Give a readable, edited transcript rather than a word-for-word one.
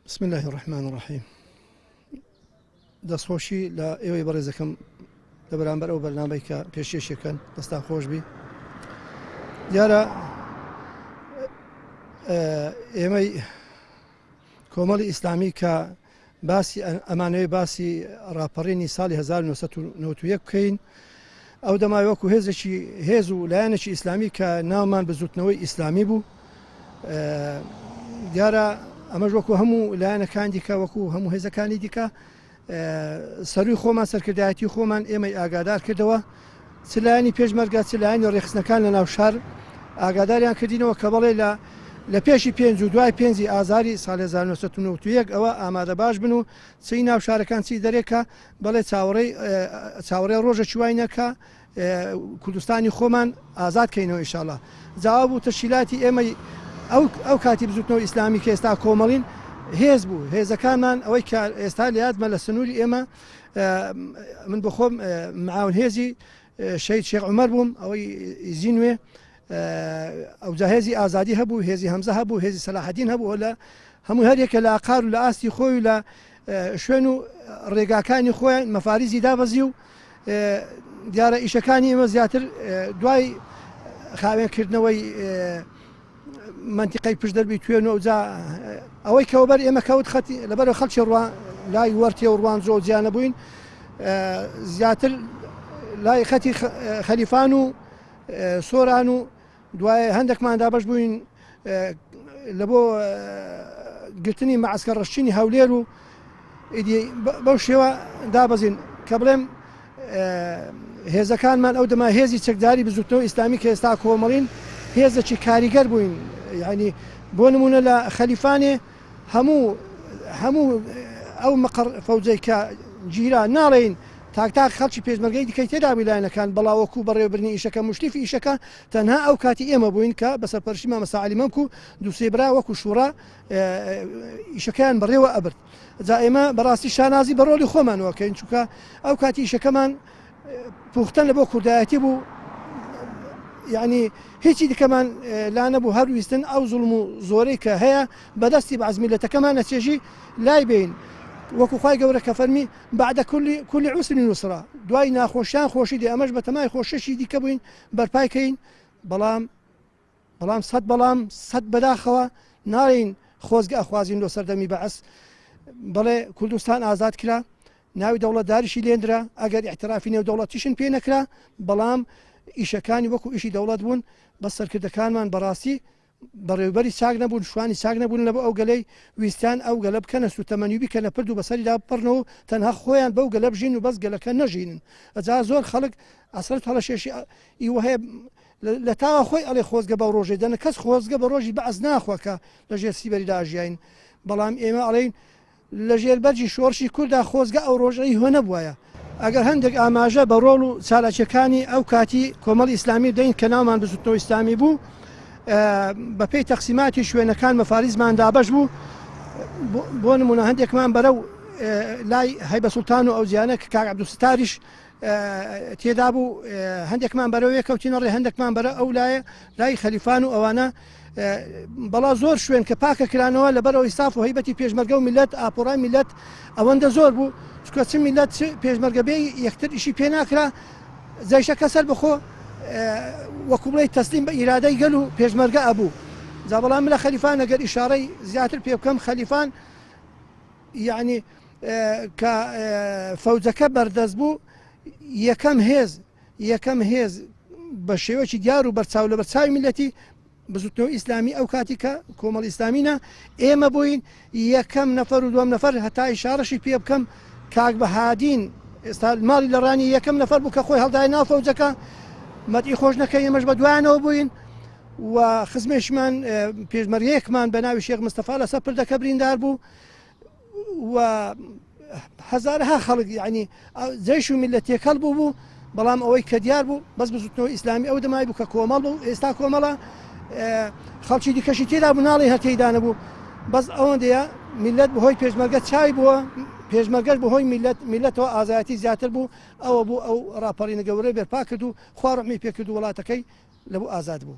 بسم الله الرحمن الرحيم. دەستخۆشی لە ئێوەی بەڕێزەکەم لە بەرامبەر ئەو بەرنامەی کە پێشکەشێکەکەن دەستان خۆش بی. دیارە ئێمەی کۆمەڵی ئیسلامی کە باسی ئەمانەوەی باسی ڕاپەڕینی ساڵی 1991 بکەین، ئەو دەماوەکو هێزێکی هێز و لایەنێکی ئیسلامی کە ناومان بزوتنەوەی ئیسلامی بوو. دیارە ئەمەش وەکو هەموو لایەنەکان دیکە وەکو هەموو هێزەکانی دیکە سەروی خۆمان سەرکردایەتی خۆمان ئێمەی ئاگادار کردەوە، چ لایەنی پێشمەرگە چ لایەنی ڕێخستنەکان لە ناو شار ئاگاداریان کردینەوە کە بەڵێ لە پێشی پێنج و دوای پێنجی ئازاری ساڵی 1991 ئەوە ئامادە باش بن و چی ناو شارەکان چی دەرێکە بەڵێ چاوەڕێ ڕۆژە چوینەکە کوردستانی خۆمان ئازاد کەینەوە ئینشاءالله. جاوا بوو تەشکیلاتی ئێمەی ئەو کاتی بزوتنەوە ئیسلامی کە ئێستا کۆمەڵین هێز بوو. هێزەکانمان ئەوەی کە ئێستا لە یادمە لە سنووری ئێمە من بۆ خۆم معاون هێزی شەید شێخ عومەر بووم، ئەوەی زینوێ ئەوجا هێزی ئازادی هەبوو، هێزی هەمزە هەبوو، هێزی سەلاحەدین هەبوو، لە هەموو هەرێکە لە ئاقار و لە ئاستی خۆی و لە شوێن و ڕێگاکانی خۆیان مەفاریزی دابەزی و دیارە ئیشەکانی ئێمە زیاتر دوای خاوێنکردنەوەی منتیقەی پشت دەربی توێن و ئەوجا ئەوەی کەوبەر ئێمە کەوت خەتی لەبەرەوە خەڵکی لای وەرتێ و ڕوان زۆ جیانە بووین، زیاتر لای خەتی خەلیفان و سۆران و دوای هەندێکمان دابەش بووین لە بۆ گرتنی مەعسکەر ڕەشتینی هەولێر و بەو شێوە دابەزین کە بڵێم هێزەکانمان ئەو دەما هێزی چەکداری بزوتنەوە ئیسلامی کە ئێستا کۆمەڵین هێزێکی کاریگەر بووین. یعنی بۆ نمونە لە خەلیفانێ هەموو ئەو مەقڕ فەوجەی کە گیرا ناڵێین تاک خەڵکی پێشمەرگەی دیکەی تێدا ویلایەنەکان بەڵاوەکو بەڕێوەبرنی ئیشەکە مشتیفی ئیشەکە تەنها ئەو کاتی ئێمە بووین کە بەسەرپەرشتی مامۆستا عەلی مەمک و دووسێبرا وەکو شوڕا ئیشەکەیان بەڕێوە ئەبرد. جا ئێمە بەڕاستی شانازی بە ڕۆلی خۆمانەوەکەین، چونکە ئەو کاتی ئیشەکەمان پوختەن لە بۆ کوردایەتی بوو، یعنی هیچی دیکەمان لا نەبوو هەرویستن ئەو زوڵم و زۆرەی کە هەیە بەدەستی بەعز میلەتەکەمان نەچێژی لای بین، وەکو خوای گەورە کە فەرمی بعد كل عسر يسرا، دوای ناخۆشیان خۆشی دێ، ئەمەش بە تەمای خۆشەشی دیکە بووین بەرپایکەین. بەڵام سەد بەداخەوە ناڵین خۆزگە ئەخوازین لۆ سەردەمی بەعس، بەڵێ کوردستان ئازاد کرا، ناوی دەوڵەتداریشی لێندرا، ئەگەر ئیعترافی نێو دەوڵەتیشن پێ نەکرا، بەڵام ئیشەکانی وەکو ئیشی دەوڵەت بوون، بە سەرکردەکانمان بەڕاستی بەڕێوبەری چاک نەبوون، شوانی چاک نەبوون لە بە ئەو گەلەی ویستیان ئەو گەلە بکەنە سوتەمەنیوبی کە لە پرد و بەسەریدا بپەڕنەوە تەنها خۆیان بەو گەلە بژین و بەس گەلەکە نەژینن. ئەجا زۆر خەڵک ئەسرەت هەڵەشێشی ئیوە هەیە لە تاوا خۆی ئەڵێ خۆزگە بە ڕۆژێ دەنە کەس خۆزگە بە ڕۆژی بەعز ناخواکە لە ژێر سیبەریدا ئاژیاین، بەڵام ئێمە ئەڵێین لە ژێر بەرجی شۆڕشی کووردا خۆزگە ئەو ڕۆژەی هۆ نەبووایە. ئەگەر هەندێک ئاماژە بە ڕۆڵ و چالاکیەکانی ئەو کاتی کۆمەڵی ئیسلامی دەین کە ناومان بزوتنەوە ئیسلامی بوو، بەپێی تەقسیماتی شوێنەکان مەفاریزمان دابەش بوو. بۆ نمونە هەندێکمان بەرەو لای هەیبە سوڵتان و ئەو جیانە کە کاک عەبدولستاریش تێدا بوو، هەندێکمان بەرەوەیە کەوتینە ڕێ، هەندێکمان بەرە ئەو لای خەلیفان و ئەوانە، بەڵا زۆر شوێن کە پاکە کرانەوە لەبەرەوە ئیساف و هەیبەتی پێشمەرگە و میلەت ئاپۆڕای میلەت ئەوەندە زۆر بوو، چکە چ میلەت پێشمەرگە بێ یەکتر ئیشی پێ ناکرا، جایشەکە سەر بخۆ وەکو بڵێ تەسلیم بە ئیرادەی گەل و پێشمەرگە ئەبوو. جا بەڵام لە خەلیفان ئەگەر ئیشارەی زیاتر پێ بکەم، خەلیفان یعنی کە فەوجەکە بەردەست بوو یەکەم هێز بە شێوەی دیار و بەرچاو لە بەرچاوی میلەتی بزوتنەوە ئیسلامی ئەو کاتی کە کۆمەڵ ئیسلامینە ئێمە بووین یەکەم نەفەر و دووەم نەفەر، هەتا ئیشارەشی پێ بکەم کاک بەهادین ئێستا ماڵی لە ڕانی یەکەم نەفەر بوو کە خۆی هەڵدای ناو فەوجەکە، مەدی خۆش نەکەی ئێمەش بە دوایانەوە بووین و خزمێشمان پێشمەرگەیەکمان بە ناوی شێخ مستەفا لەسەر پردەکە بریندار بوو و هەزارها خەڵک یعنی جەیش و میلەتێک هەڵ بوو، بەڵام ئەوەی کە دیار بوو بەس بزوتنەوە ئیسلامی ئەو دەمای بوو کە کۆمەڵ بوو، ئێستا کۆمەڵە خەڵکی دیکەشی تێدا بوو، ناڵی هەرتێیدا نەبوو، بەس ئەوەندەیە میلەت بەهۆی پێشمەرگە چای بووە، پێشمەرگەش بەهۆی میلەتەوە ئازایەتی زیاتر بوو، ئەوە بوو ئەو ڕاپەڕینە گەورەی بەرپا کرد و خوا ڕەحمی پێ کرد و وڵاتەکەی لە بۆ ئازاد بوو.